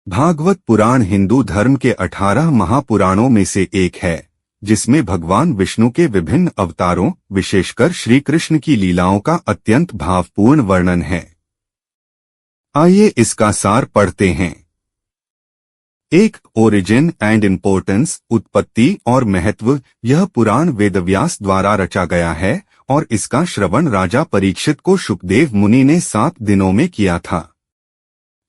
भागवत पुराण हिंदू धर्म के 18 महापुराणों में से एक है, जिसमें भगवान विष्णु के विभिन्न अवतारों, विशेषकर श्री कृष्ण की लीलाओं का अत्यंत भावपूर्ण वर्णन है। आइए इसका सार पढ़ते हैं। 1. ओरिजिन एंड इम्पोर्टेंस, उत्पत्ति और महत्व। यह पुराण वेदव्यास द्वारा रचा गया है और इसका श्रवण राजा परीक्षित को शुकदेव मुनि ने 7 दिनों में किया था।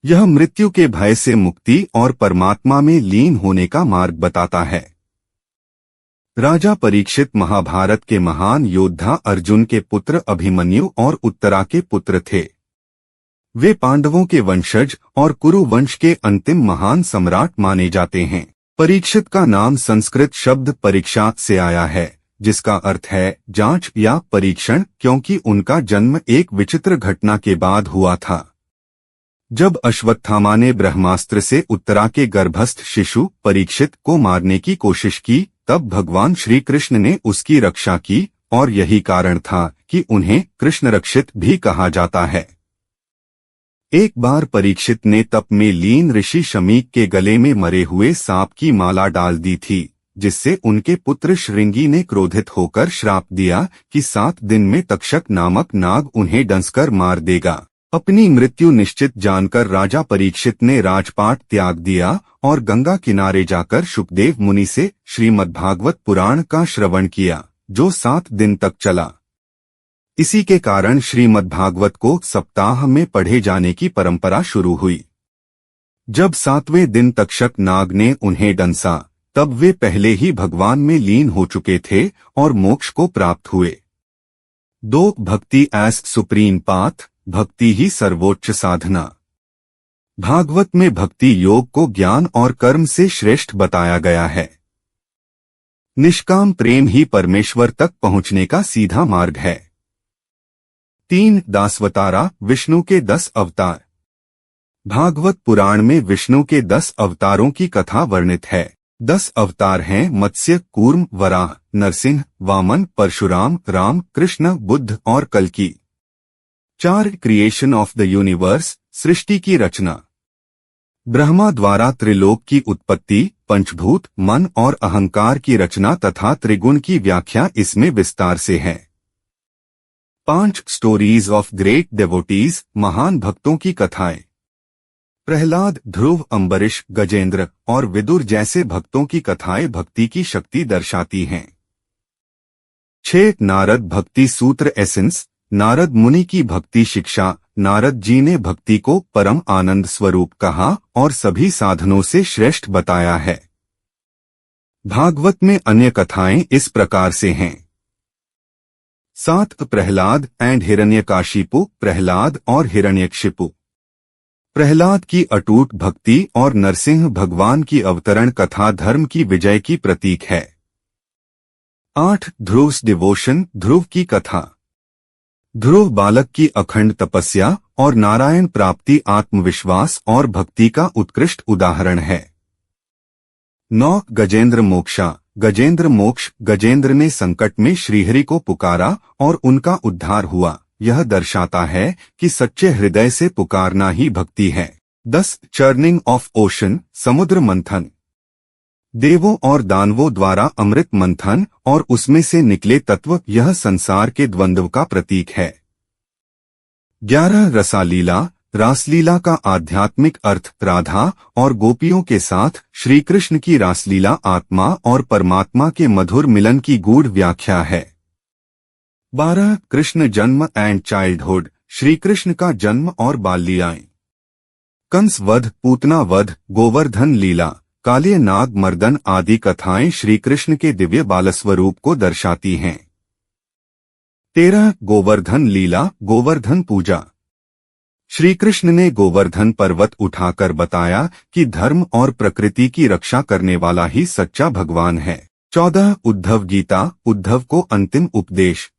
यह मृत्यु के भय से मुक्ति और परमात्मा में लीन होने का मार्ग बताता है। राजा परीक्षित महाभारत के महान योद्धा अर्जुन के पुत्र अभिमन्यु और उत्तरा के पुत्र थे। वे पांडवों के वंशज और कुरु वंश के अंतिम महान सम्राट माने जाते हैं। परीक्षित का नाम संस्कृत शब्द परीक्षा से आया है, जिसका अर्थ है जांच या परीक्षण, क्योंकि उनका जन्म एक विचित्र घटना के बाद हुआ था। जब अश्वत्थामा ने ब्रह्मास्त्र से उत्तरा के गर्भस्थ शिशु परीक्षित को मारने की कोशिश की, तब भगवान श्री कृष्ण ने उसकी रक्षा की और यही कारण था कि उन्हें कृष्ण रक्षित भी कहा जाता है। एक बार परीक्षित ने तप में लीन ऋषि शमीक के गले में मरे हुए सांप की माला डाल दी थी, जिससे उनके पुत्र श्रृंगी ने क्रोधित होकर श्राप दिया कि 7 दिन में तक्षक नामक नाग उन्हें डंसकर मार देगा। अपनी मृत्यु निश्चित जानकर राजा परीक्षित ने राजपाट त्याग दिया और गंगा किनारे जाकर शुकदेव मुनि से श्रीमद्भागवत पुराण का श्रवण किया, जो 7 दिन तक चला। इसी के कारण श्रीमद्भागवत को सप्ताह में पढ़े जाने की परंपरा शुरू हुई। जब 7वें दिन तक्षक नाग ने उन्हें डंसा, तब वे पहले ही भगवान में लीन हो चुके थे और मोक्ष को प्राप्त हुए। 2. भक्ति एज सुप्रीम पाथ, भक्ति ही सर्वोच्च साधना। भागवत में भक्ति योग को ज्ञान और कर्म से श्रेष्ठ बताया गया है। निष्काम प्रेम ही परमेश्वर तक पहुंचने का सीधा मार्ग है। 3. दासवतारा, विष्णु के 10 अवतार। भागवत पुराण में विष्णु के 10 अवतारों की कथा वर्णित है। 10 अवतार हैं मत्स्य, कूर्म, वराह, नरसिंह, वामन, परशुराम, राम, कृष्ण, बुद्ध और कल्कि। 4. क्रिएशन ऑफ द यूनिवर्स, सृष्टि की रचना। ब्रह्मा द्वारा त्रिलोक की उत्पत्ति, पंचभूत, मन और अहंकार की रचना तथा त्रिगुण की व्याख्या इसमें विस्तार से है। 5. स्टोरीज ऑफ ग्रेट डेवोटीज, महान भक्तों की कथाएं। प्रहलाद, ध्रुव, अम्बरीश, गजेंद्र और विदुर जैसे भक्तों की कथाएं भक्ति की शक्ति दर्शाती हैं। 6. नारद भक्ति सूत्र एसेंस, नारद मुनि की भक्ति शिक्षा। नारद जी ने भक्ति को परम आनंद स्वरूप कहा और सभी साधनों से श्रेष्ठ बताया है। भागवत में अन्य कथाएं इस प्रकार से हैं। 7. प्रहलाद एंड हिरण्यकाशिपु, प्रहलाद और हिरण्यकशिपु। प्रहलाद की अटूट भक्ति और नरसिंह भगवान की अवतरण कथा धर्म की विजय की प्रतीक है। 8. ध्रुव's डिवोशन, ध्रुव की कथा। ध्रुव बालक की अखंड तपस्या और नारायण प्राप्ति आत्मविश्वास और भक्ति का उत्कृष्ट उदाहरण है। 9. गजेंद्र मोक्षा, गजेंद्र मोक्ष। गजेंद्र ने संकट में श्रीहरि को पुकारा और उनका उद्धार हुआ। यह दर्शाता है कि सच्चे हृदय से पुकारना ही भक्ति है। 10. चर्निंग ऑफ ओशन, समुद्र मंथन। देवों और दानवों द्वारा अमृत मंथन और उसमें से निकले तत्व, यह संसार के द्वंद्व का प्रतीक है। 11. रसालीला, रासलीला का आध्यात्मिक अर्थ राधा और गोपियों के साथ श्री कृष्ण की रासलीला आत्मा और परमात्मा के मधुर मिलन की गूढ़ व्याख्या है। 12. कृष्ण जन्म एंड चाइल्डहुड, श्री कृष्ण का जन्म और बाल लीलाएं। कंस वध, पूतना वध, गोवर्धन लीला, कालिय नाग मर्दन आदि कथाएं श्री कृष्ण के दिव्य बालस्वरूप को दर्शाती हैं। 13. गोवर्धन लीला, गोवर्धन पूजा। श्री कृष्ण ने गोवर्धन पर्वत उठाकर बताया कि धर्म और प्रकृति की रक्षा करने वाला ही सच्चा भगवान है। 14. उद्धव गीता, उद्धव को अंतिम उपदेश।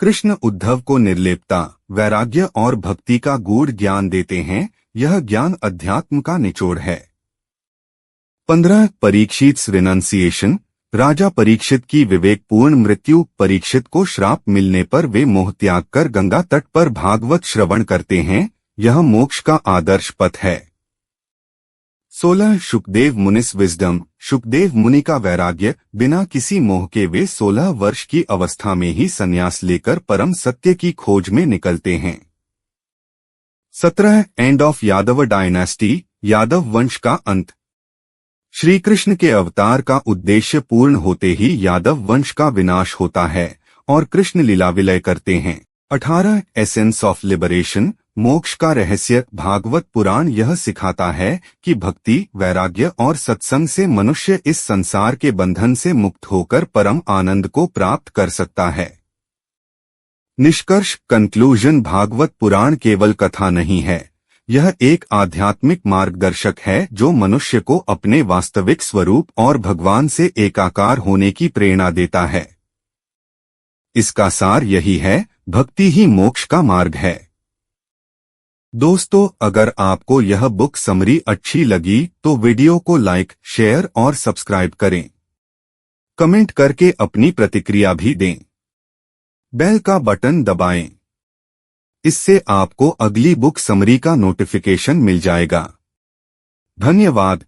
कृष्ण उद्धव को निर्लेपता, वैराग्य और भक्ति का गूढ़ ज्ञान देते हैं। यह ज्ञान अध्यात्म का निचोड़ है। 15. परीक्षित रिनंसिएशन, राजा परीक्षित की विवेकपूर्ण मृत्यु। परीक्षित को श्राप मिलने पर वे मोह त्याग कर गंगा तट पर भागवत श्रवण करते हैं। यह मोक्ष का आदर्श पथ है। 16 शुकदेव मुनिस विजडम। शुकदेव मुनि का वैराग्य। बिना किसी मोह के वे 16 वर्ष की अवस्था में ही संन्यास लेकर परम सत्य की खोज में निकलते हैं। 17 end of Yadav dynasty. Yadav वंश का अंत। श्री कृष्ण के अवतार का उद्देश्य पूर्ण होते ही यादव वंश का विनाश होता है और कृष्ण लीला विलय करते हैं। 18 एसेंस ऑफ लिबरेशन। मोक्ष का रहस्य। भागवत पुराण यह सिखाता है कि भक्ति, वैराग्य और सत्संग से मनुष्य इस संसार के बंधन से मुक्त होकर परम आनंद को प्राप्त कर सकता है। निष्कर्ष, कंक्लूजन, भागवत पुराण केवल कथा नहीं है, यह एक आध्यात्मिक मार्गदर्शक है जो मनुष्य को अपने वास्तविक स्वरूप और भगवान से एकाकार होने की प्रेरणा देता है। इसका सार यही है, भक्ति ही मोक्ष का मार्ग है। दोस्तों, अगर आपको यह बुक समरी अच्छी लगी तो वीडियो को लाइक, शेयर और सब्सक्राइब करें। कमेंट करके अपनी प्रतिक्रिया भी दें। बेल का बटन दबाएं। इससे आपको अगली बुक समरी का नोटिफिकेशन मिल जाएगा। धन्यवाद।